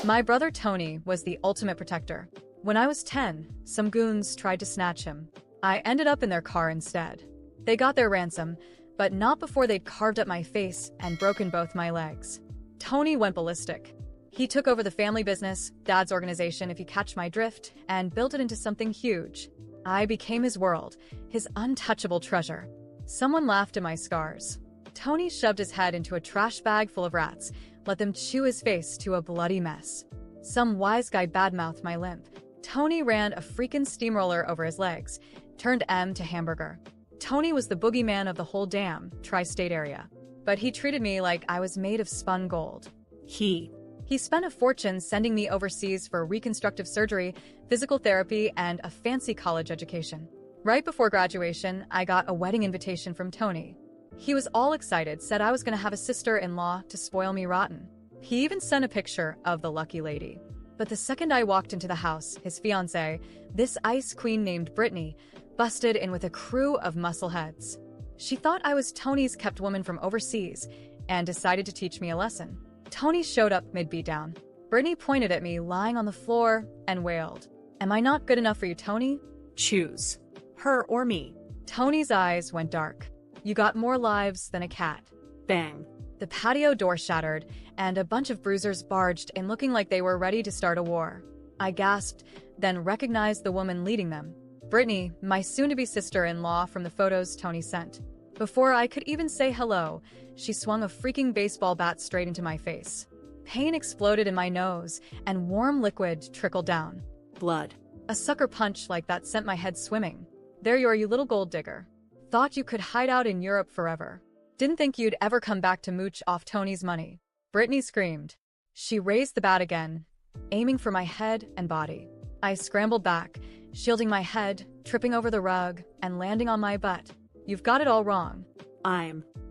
My brother Tony was the ultimate protector. When I was 10, some goons tried to snatch him. I ended up in their car instead. They got their ransom, but not before they'd carved up my face and broken both my legs. Tony went ballistic. He took over the family business, Dad's organization if you catch my drift, and built it into something huge. I became his world, his untouchable treasure. Someone laughed at my scars. Tony shoved his head into a trash bag full of rats, let them chew his face to a bloody mess. Some wise guy badmouthed my limp. Tony ran a freaking steamroller over his legs, turned M to hamburger. Tony was the boogeyman of the whole damn tri-state area. But he treated me like I was made of spun gold. He spent a fortune sending me overseas for reconstructive surgery, physical therapy, and a fancy college education. Right before graduation, I got a wedding invitation from Tony. He was all excited, said I was going to have a sister-in-law to spoil me rotten. He even sent a picture of the lucky lady. But the second I walked into the house, his fiancée, this ice queen named Brittany, busted in with a crew of muscleheads. She thought I was Tony's kept woman from overseas and decided to teach me a lesson. Tony showed up mid-beatdown. Brittany pointed at me lying on the floor and wailed, "Am I not good enough for you, Tony? Choose. Her or me." Tony's eyes went dark. "You got more lives than a cat." Bang. The patio door shattered, and a bunch of bruisers barged in looking like they were ready to start a war. I gasped, then recognized the woman leading them. Brittany, my soon-to-be sister-in-law from the photos Tony sent. Before I could even say hello, she swung a freaking baseball bat straight into my face. Pain exploded in my nose, and warm liquid trickled down. Blood. A sucker punch like that sent my head swimming. "There you are, you little gold digger. Thought you could hide out in Europe forever. Didn't think you'd ever come back to mooch off Tony's money." Brittany screamed. She raised the bat again, aiming for my head and body. I scrambled back, shielding my head, tripping over the rug, and landing on my butt. "You've got it all wrong."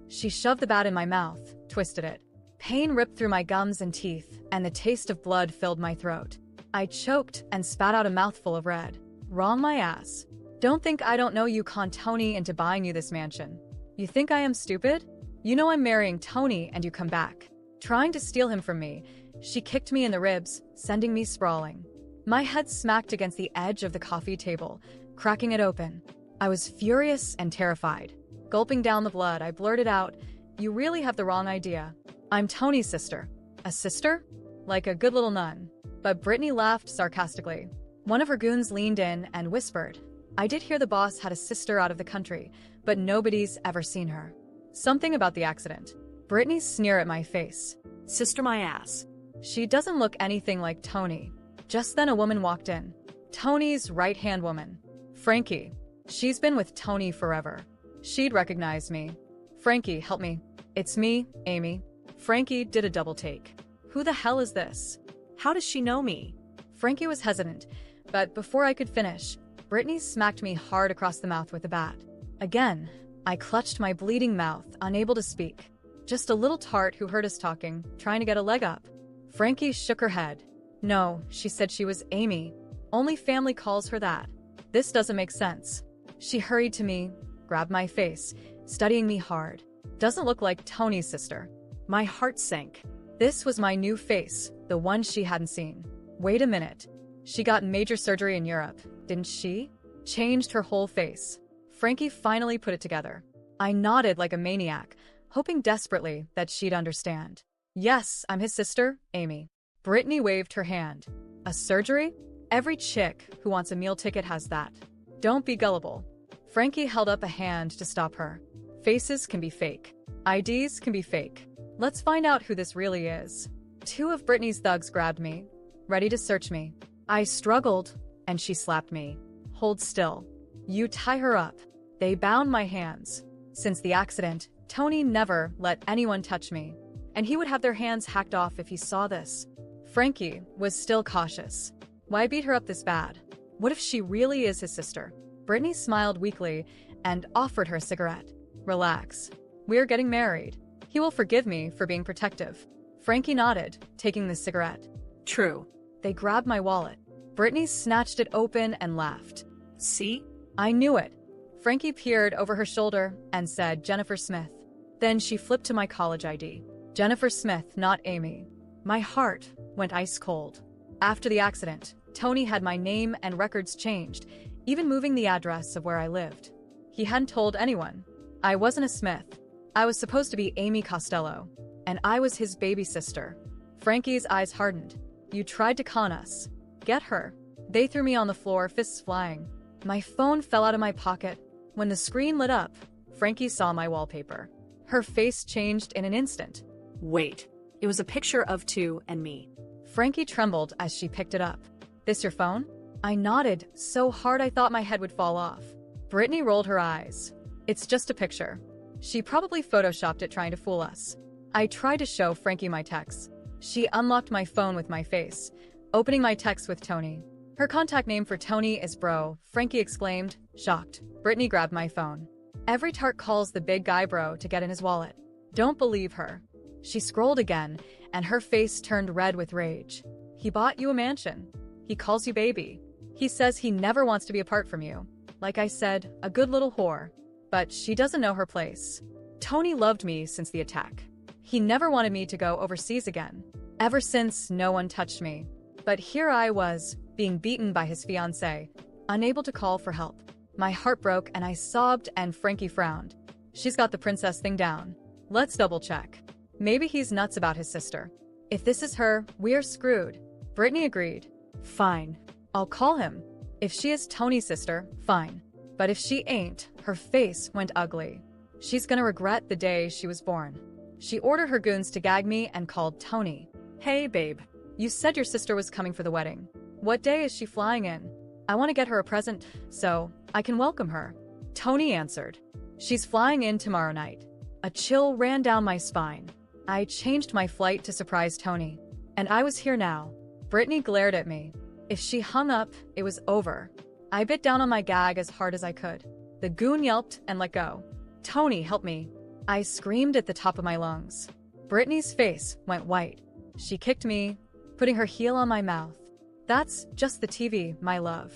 She shoved the bat in my mouth, twisted it. Pain ripped through my gums and teeth, and the taste of blood filled my throat. I choked and spat out a mouthful of red. "Wrong my ass. Don't think I don't know you conned Tony into buying you this mansion. You think I am stupid? You know I'm marrying Tony and you come back. Trying to steal him from me." She kicked me in the ribs, sending me sprawling. My head smacked against the edge of the coffee table, cracking it open. I was furious and terrified. Gulping down the blood, I blurted out, "You really have the wrong idea. I'm Tony's sister." "A sister?" Like a good little nun. But Brittany laughed sarcastically. One of her goons leaned in and whispered, "I did hear the boss had a sister out of the country, but nobody's ever seen her." Something about the accident. Brittany's sneer at my face. "Sister my ass." She doesn't look anything like Tony. Just then a woman walked in. Tony's right-hand woman. Frankie. She's been with Tony forever. She'd recognize me. "Frankie, help me." "It's me, Amy." Frankie did a double take. "Who the hell is this? How does she know me?" Frankie was hesitant, but before I could finish, Brittany smacked me hard across the mouth with the bat. Again, I clutched my bleeding mouth, unable to speak. Just a little tart who heard us talking, trying to get a leg up. Frankie shook her head. "No, she said she was Amy. Only family calls her that. This doesn't make sense." She hurried to me, grabbed my face, studying me hard. "Doesn't look like Tony's sister." My heart sank. This was my new face, the one she hadn't seen. Wait a minute. She got major surgery in Europe, didn't she? Changed her whole face. Frankie finally put it together. I nodded like a maniac, hoping desperately that she'd understand. "Yes, I'm his sister, Amy." Brittany waved her hand. "A surgery? Every chick who wants a meal ticket has that. Don't be gullible." Frankie held up a hand to stop her. "Faces can be fake. IDs can be fake. Let's find out who this really is." Two of Brittany's thugs grabbed me, ready to search me. I struggled, and she slapped me. "Hold still. You tie her up." They bound my hands. Since the accident, Tony never let anyone touch me, and he would have their hands hacked off if he saw this. Frankie was still cautious. Why beat her up this bad? What if she really is his sister? Brittany smiled weakly and offered her a cigarette. "Relax. We're getting married. He will forgive me for being protective." Frankie nodded, taking the cigarette. "True." They grabbed my wallet. Brittany snatched it open and laughed. "See? I knew it." Frankie peered over her shoulder and said, "Jennifer Smith." Then she flipped to my college ID. Jennifer Smith, not Amy. My heart went ice cold. After the accident, Tony had my name and records changed, even moving the address of where I lived. He hadn't told anyone. I wasn't a Smith. I was supposed to be Amy Costello, and I was his baby sister. Frankie's eyes hardened. You tried to con us. Get her. They threw me on the floor, fists flying. My phone fell out of my pocket. When the screen lit up, Frankie saw my wallpaper. Her face changed in an instant. Wait, it was a picture of two and me. Frankie trembled as she picked it up. This your phone? I nodded so hard I thought my head would fall off. Brittany rolled her eyes. It's just a picture. She probably photoshopped it trying to fool us. I tried to show Frankie my texts. She unlocked my phone with my face, opening my text with Tony. Her contact name for Tony is Bro, Frankie exclaimed, shocked. Brittany grabbed my phone. Every tart calls the big guy bro to get in his wallet. Don't believe her. She scrolled again, and her face turned red with rage. He bought you a mansion. He calls you baby. He says he never wants to be apart from you. Like I said, a good little whore. But she doesn't know her place. Tony loved me since the attack. He never wanted me to go overseas again. Ever since, no one touched me. But here I was, being beaten by his fiancée, unable to call for help. My heart broke and I sobbed and Frankie frowned. She's got the princess thing down. Let's double check. Maybe he's nuts about his sister. If this is her, we're screwed. Brittany agreed. Fine. I'll call him. If she is Tony's sister, fine. But if she ain't, her face went ugly. She's gonna regret the day she was born. She ordered her goons to gag me and called Tony. Hey, babe. You said your sister was coming for the wedding. What day is she flying in? I want to get her a present, so I can welcome her. Tony answered. She's flying in tomorrow night. A chill ran down my spine. I changed my flight to surprise Tony. And I was here now. Brittany glared at me. If she hung up, it was over. I bit down on my gag as hard as I could. The goon yelped and let go. Tony, help me. I screamed at the top of my lungs. Brittany's face went white. She kicked me, putting her heel on my mouth. That's just the TV, my love.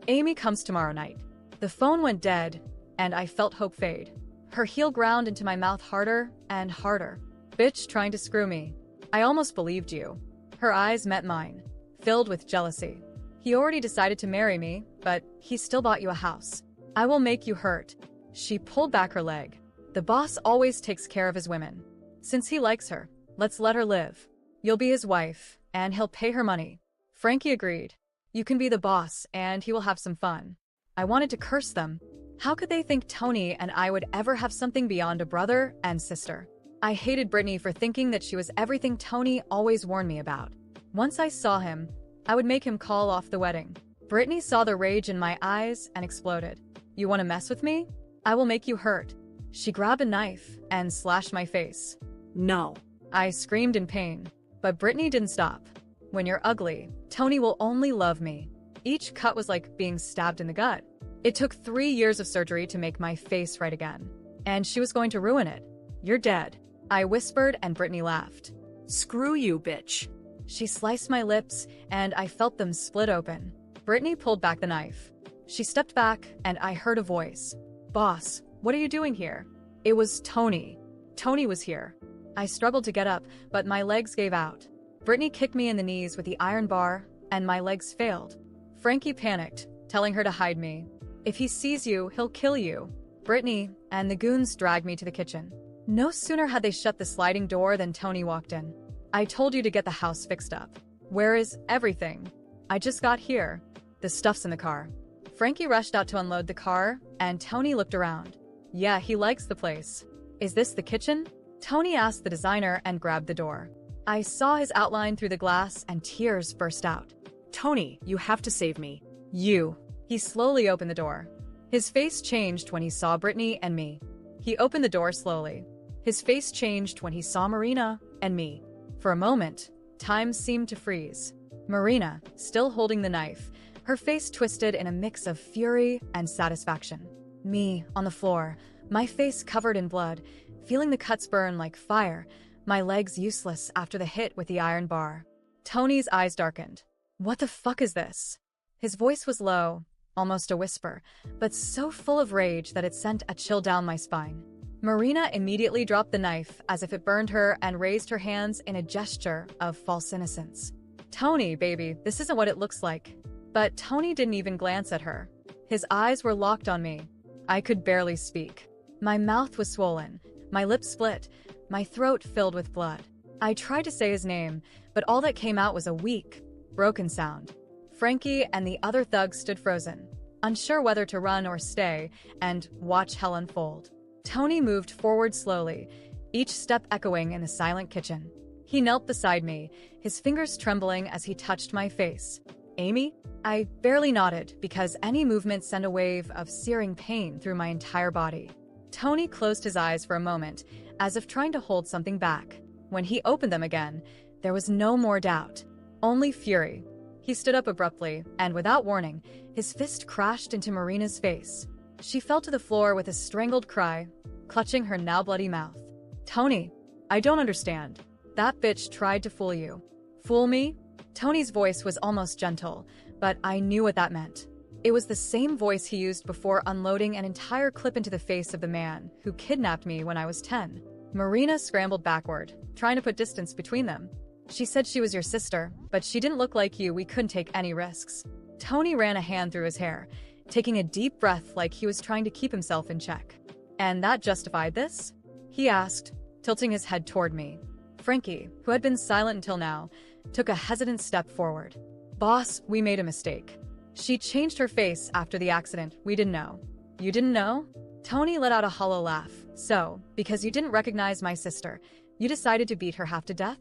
Amy comes tomorrow night. The phone went dead, and I felt hope fade. Her heel ground into my mouth harder and harder. Bitch trying to screw me. I almost believed you. Her eyes met mine, filled with jealousy. He already decided to marry me, but he still bought you a house. I will make you hurt. She pulled back her leg. The boss always takes care of his women. Since he likes her, let's let her live. You'll be his wife, and he'll pay her money. Frankie agreed. You can be the boss, and he will have some fun. I wanted to curse them. How could they think Tony and I would ever have something beyond a brother and sister? I hated Brittany for thinking that she was everything Tony always warned me about. Once I saw him, I would make him call off the wedding. Brittany saw the rage in my eyes and exploded. You want to mess with me? I will make you hurt. She grabbed a knife and slashed my face. No. I screamed in pain, but Brittany didn't stop. When you're ugly, Tony will only love me. Each cut was like being stabbed in the gut. It took 3 years of surgery to make my face right again. And she was going to ruin it. You're dead. I whispered and Brittany laughed. Screw you, bitch. She sliced my lips and I felt them split open. Brittany pulled back the knife. She stepped back and I heard a voice. Boss, what are you doing here? It was Tony. Tony was here. I struggled to get up, but my legs gave out. Brittany kicked me in the knees with the iron bar, and my legs failed. Frankie panicked, telling her to hide me. If he sees you, he'll kill you. Brittany and the goons dragged me to the kitchen. No sooner had they shut the sliding door than Tony walked in. I told you to get the house fixed up. Where is everything? I just got here. The stuff's in the car. Frankie rushed out to unload the car, and Tony looked around. Yeah, he likes the place. Is this the kitchen? Tony asked the designer and grabbed the door. I saw his outline through the glass and tears burst out. Tony, you have to save me. You. He slowly opened the door. His face changed when he saw Brittany and me. He opened the door slowly. His face changed when he saw Marina and me. For a moment, time seemed to freeze. Marina, still holding the knife, her face twisted in a mix of fury and satisfaction. Me, on the floor, my face covered in blood, feeling the cuts burn like fire, my legs useless after the hit with the iron bar. Tony's eyes darkened. What the fuck is this? His voice was low, almost a whisper, but so full of rage that it sent a chill down my spine. Marina immediately dropped the knife as if it burned her and raised her hands in a gesture of false innocence. Tony, baby, this isn't what it looks like. But Tony didn't even glance at her. His eyes were locked on me. I could barely speak. My mouth was swollen, my lips split, my throat filled with blood. I tried to say his name, but all that came out was a weak, broken sound. Frankie and the other thugs stood frozen, unsure whether to run or stay and watch hell unfold. Tony moved forward slowly, each step echoing in the silent kitchen. He knelt beside me, his fingers trembling as he touched my face. Amy? I barely nodded because any movement sent a wave of searing pain through my entire body. Tony closed his eyes for a moment, as if trying to hold something back. When he opened them again, there was no more doubt, only fury. He stood up abruptly, and without warning, his fist crashed into Marina's face. She fell to the floor with a strangled cry, clutching her now bloody mouth. Tony, I don't understand. That bitch tried to fool you. Fool me? Tony's voice was almost gentle, but I knew what that meant. It was the same voice he used before unloading an entire clip into the face of the man who kidnapped me when I was 10. Marina scrambled backward, trying to put distance between them. She said she was your sister, but she didn't look like you. We couldn't take any risks. Tony ran a hand through his hair, taking a deep breath like he was trying to keep himself in check. And that justified this? He asked, tilting his head toward me. Frankie, who had been silent until now, took a hesitant step forward. Boss, we made a mistake. She changed her face after the accident. We didn't know. You didn't know? Tony let out a hollow laugh. So, because you didn't recognize my sister, you decided to beat her half to death?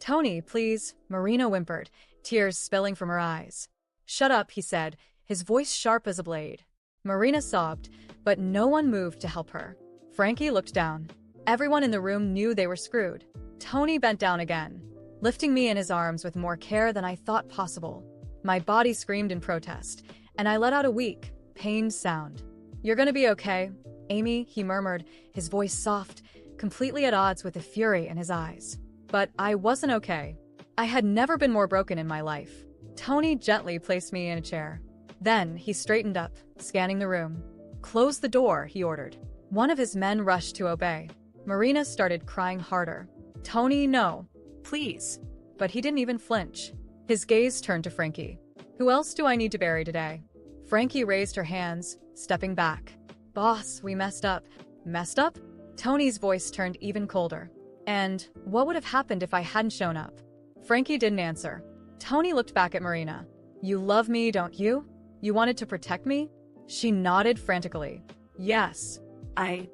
Tony, please, Marina whimpered, tears spilling from her eyes. Shut up, he said, his voice sharp as a blade. Marina sobbed, but no one moved to help her. Frankie looked down. Everyone in the room knew they were screwed. Tony bent down again, lifting me in his arms with more care than I thought possible. My body screamed in protest, and I let out a weak, pained sound. You're gonna be okay, Amy, he murmured, his voice soft, completely at odds with the fury in his eyes. But I wasn't okay. I had never been more broken in my life. Tony gently placed me in a chair. Then he straightened up, scanning the room. Close the door, he ordered. One of his men rushed to obey. Marina started crying harder. Tony, no. Please. But he didn't even flinch. His gaze turned to Frankie. Who else do I need to bury today? Frankie raised her hands, stepping back. Boss, we messed up. Messed up? Tony's voice turned even colder. And what would have happened if I hadn't shown up? Frankie didn't answer. Tony looked back at Marina. You love me, don't you? You wanted to protect me? She nodded frantically. Yes. I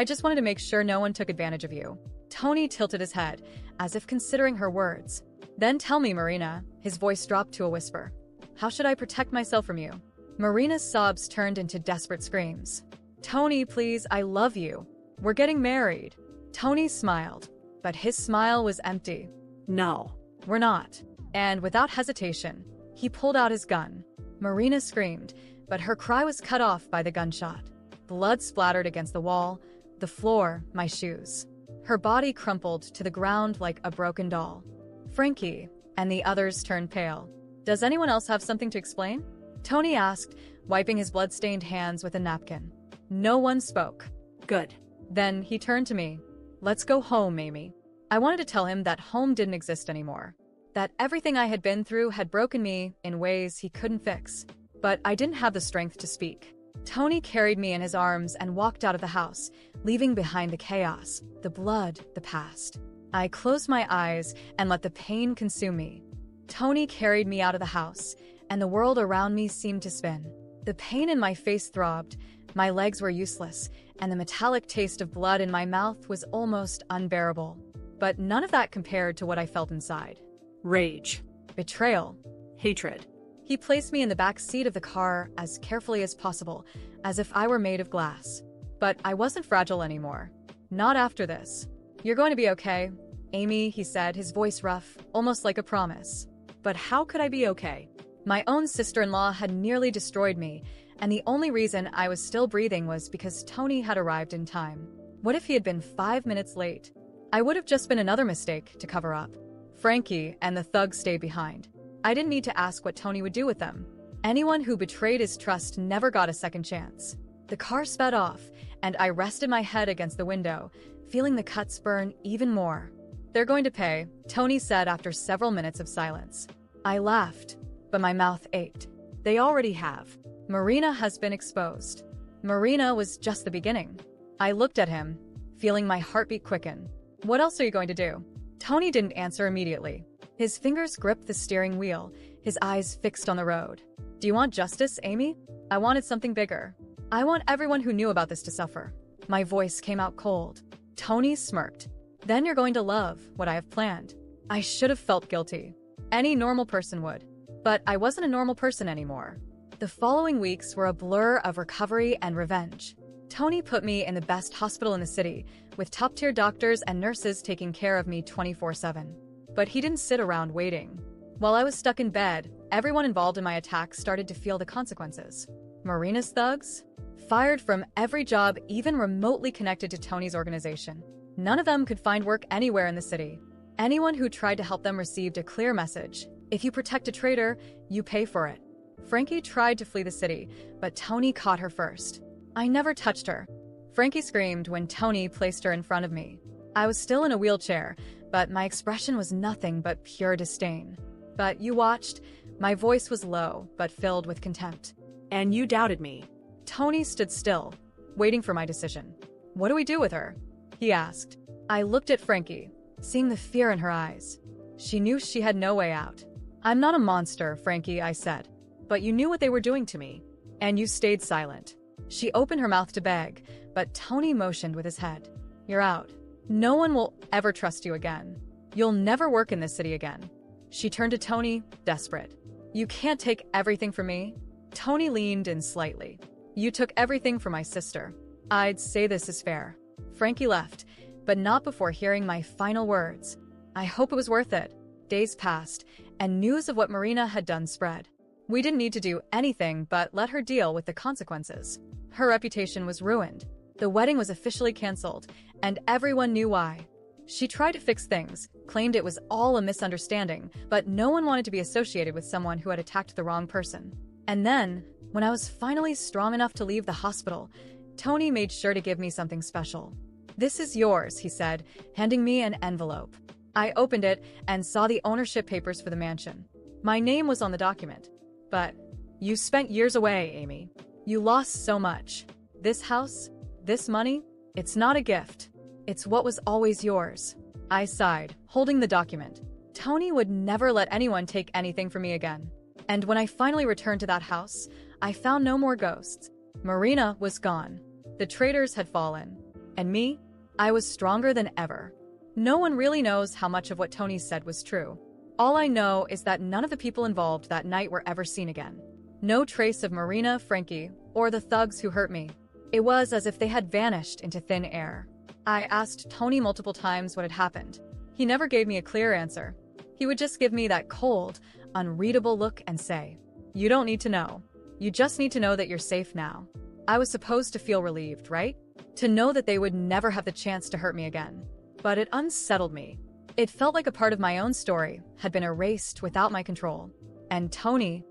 just wanted to make sure no one took advantage of you. Tony tilted his head, as if considering her words. Then tell me, Marina. His voice dropped to a whisper. How should I protect myself from you? Marina's sobs turned into desperate screams. Tony, please, I love you. We're getting married. Tony smiled, but his smile was empty. No. We're not. And without hesitation, he pulled out his gun. Marina screamed, but her cry was cut off by the gunshot. Blood splattered against the wall, the floor, my shoes. Her body crumpled to the ground like a broken doll. Frankie and the others turned pale. Does anyone else have something to explain? Tony asked, wiping his blood-stained hands with a napkin. No one spoke. Good. Then he turned to me. Let's go home, Amy. I wanted to tell him that home didn't exist anymore. That everything I had been through had broken me in ways he couldn't fix. But I didn't have the strength to speak. Tony carried me in his arms and walked out of the house, leaving behind the chaos, the blood, the past. I closed my eyes and let the pain consume me. Tony carried me out of the house, and the world around me seemed to spin. The pain in my face throbbed, my legs were useless, and the metallic taste of blood in my mouth was almost unbearable. But none of that compared to what I felt inside. Rage. Betrayal. Hatred. He placed me in the back seat of the car as carefully as possible, as if I were made of glass. But I wasn't fragile anymore. Not after this. You're going to be okay, Amy, he said, his voice rough, almost like a promise. But how could I be okay? My own sister-in-law had nearly destroyed me, and the only reason I was still breathing was because Tony had arrived in time. What if he had been 5 minutes late? I would have just been another mistake to cover up. Frankie and the thugs stayed behind. I didn't need to ask what Tony would do with them. Anyone who betrayed his trust never got a second chance. The car sped off, and I rested my head against the window, feeling the cuts burn even more. They're going to pay, Tony said after several minutes of silence. I laughed, but my mouth ached. They already have. Marina has been exposed. Marina was just the beginning. I looked at him, feeling my heartbeat quicken. What else are you going to do? Tony didn't answer immediately. His fingers gripped the steering wheel, his eyes fixed on the road. Do you want justice, Amy? I wanted something bigger. I want everyone who knew about this to suffer. My voice came out cold. Tony smirked. Then you're going to love what I have planned. I should have felt guilty. Any normal person would. But I wasn't a normal person anymore. The following weeks were a blur of recovery and revenge. Tony put me in the best hospital in the city, with top-tier doctors and nurses taking care of me 24/7. But he didn't sit around waiting. While I was stuck in bed, everyone involved in my attack started to feel the consequences. Marina's thugs? Fired from every job even remotely connected to Tony's organization. None of them could find work anywhere in the city. Anyone who tried to help them received a clear message. If you protect a traitor, you pay for it. Frankie tried to flee the city, but Tony caught her first. I never touched her. Frankie screamed when Tony placed her in front of me. I was still in a wheelchair, but my expression was nothing but pure disdain. But you watched. My voice was low, but filled with contempt. And you doubted me. Tony stood still, waiting for my decision. What do we do with her? He asked. I looked at Frankie, seeing the fear in her eyes. She knew she had no way out. I'm not a monster, Frankie, I said. But you knew what they were doing to me. And you stayed silent. She opened her mouth to beg, but Tony motioned with his head. You're out. No one will ever trust you again. You'll never work in this city again. She turned to Tony, desperate. You can't take everything from me. Tony leaned in slightly. You took everything from my sister. I'd say this is fair. Frankie left, but not before hearing my final words. I hope it was worth it. Days passed, and news of what Marina had done spread. We didn't need to do anything but let her deal with the consequences. Her reputation was ruined. The wedding was officially canceled, and everyone knew why. She tried to fix things, claimed it was all a misunderstanding, but no one wanted to be associated with someone who had attacked the wrong person. And then, when I was finally strong enough to leave the hospital, Tony made sure to give me something special. This is yours, he said, handing me an envelope. I opened it and saw the ownership papers for the mansion. My name was on the document. But you spent years away, Amy. You lost so much. This house, this money, it's not a gift. It's what was always yours. I sighed, holding the document. Tony would never let anyone take anything from me again. And when I finally returned to that house, I found no more ghosts. Marina was gone. The traitors had fallen. And me? I was stronger than ever. No one really knows how much of what Tony said was true. All I know is that none of the people involved that night were ever seen again. No trace of Marina, Frankie, or the thugs who hurt me. It was as if they had vanished into thin air. I asked Tony multiple times what had happened. He never gave me a clear answer. He would just give me that cold, unreadable look and say, "You don't need to know. You just need to know that you're safe now." I was supposed to feel relieved, right? To know that they would never have the chance to hurt me again. But it unsettled me. It felt like a part of my own story had been erased without my control. And Tony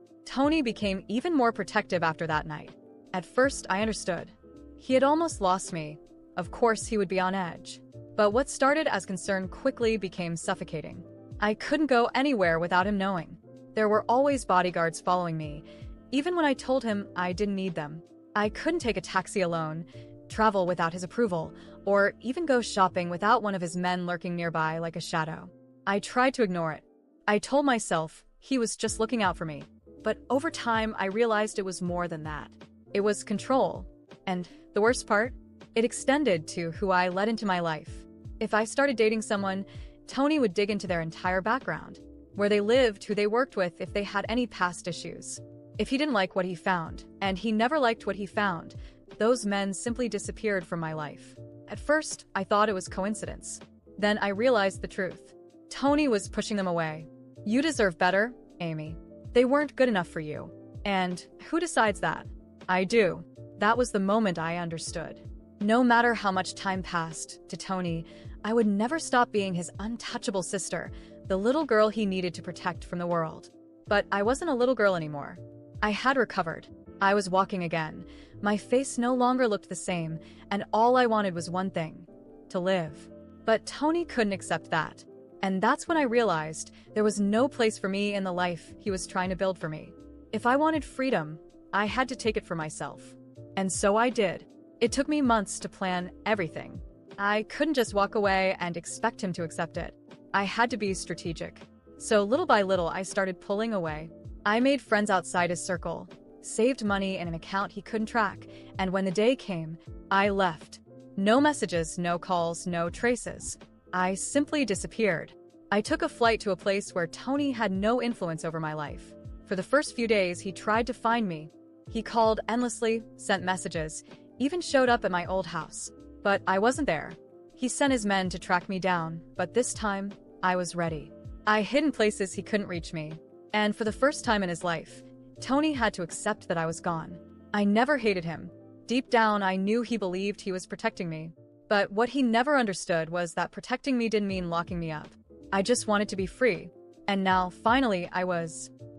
became even more protective after that night. At first, I understood. He had almost lost me. Of course, he would be on edge. But what started as concern quickly became suffocating. I couldn't go anywhere without him knowing. There were always bodyguards following me, even when I told him I didn't need them. I couldn't take a taxi alone, travel without his approval, or even go shopping without one of his men lurking nearby like a shadow. I tried to ignore it. I told myself he was just looking out for me. But over time, I realized it was more than that. It was control. And the worst part? It extended to who I let into my life. If I started dating someone, Tony would dig into their entire background, where they lived, who they worked with, if they had any past issues. If he didn't like what he found, and he never liked what he found, those men simply disappeared from my life. At first, I thought it was coincidence. Then I realized the truth. Tony was pushing them away. You deserve better, Amy. They weren't good enough for you. And who decides that? I do. That was the moment I understood. No matter how much time passed, to Tony, I would never stop being his untouchable sister, the little girl he needed to protect from the world. But I wasn't a little girl anymore. I had recovered. I was walking again. My face no longer looked the same, and all I wanted was one thing: to live. But Tony couldn't accept that. And that's when I realized there was no place for me in the life he was trying to build for me. If I wanted freedom, I had to take it for myself. And so I did. It took me months to plan everything. I couldn't just walk away and expect him to accept it. I had to be strategic. So little by little, I started pulling away. I made friends outside his circle, saved money in an account he couldn't track, and when the day came, I left. No messages, no calls, no traces. I simply disappeared. I took a flight to a place where Tony had no influence over my life. For the first few days, he tried to find me. He called endlessly, sent messages, even showed up at my old house. But I wasn't there. He sent his men to track me down, but this time, I was ready. I hid in places he couldn't reach me. And for the first time in his life, Tony had to accept that I was gone. I never hated him. Deep down, I knew he believed he was protecting me. But what he never understood was that protecting me didn't mean locking me up. I just wanted to be free. And now, finally, I was.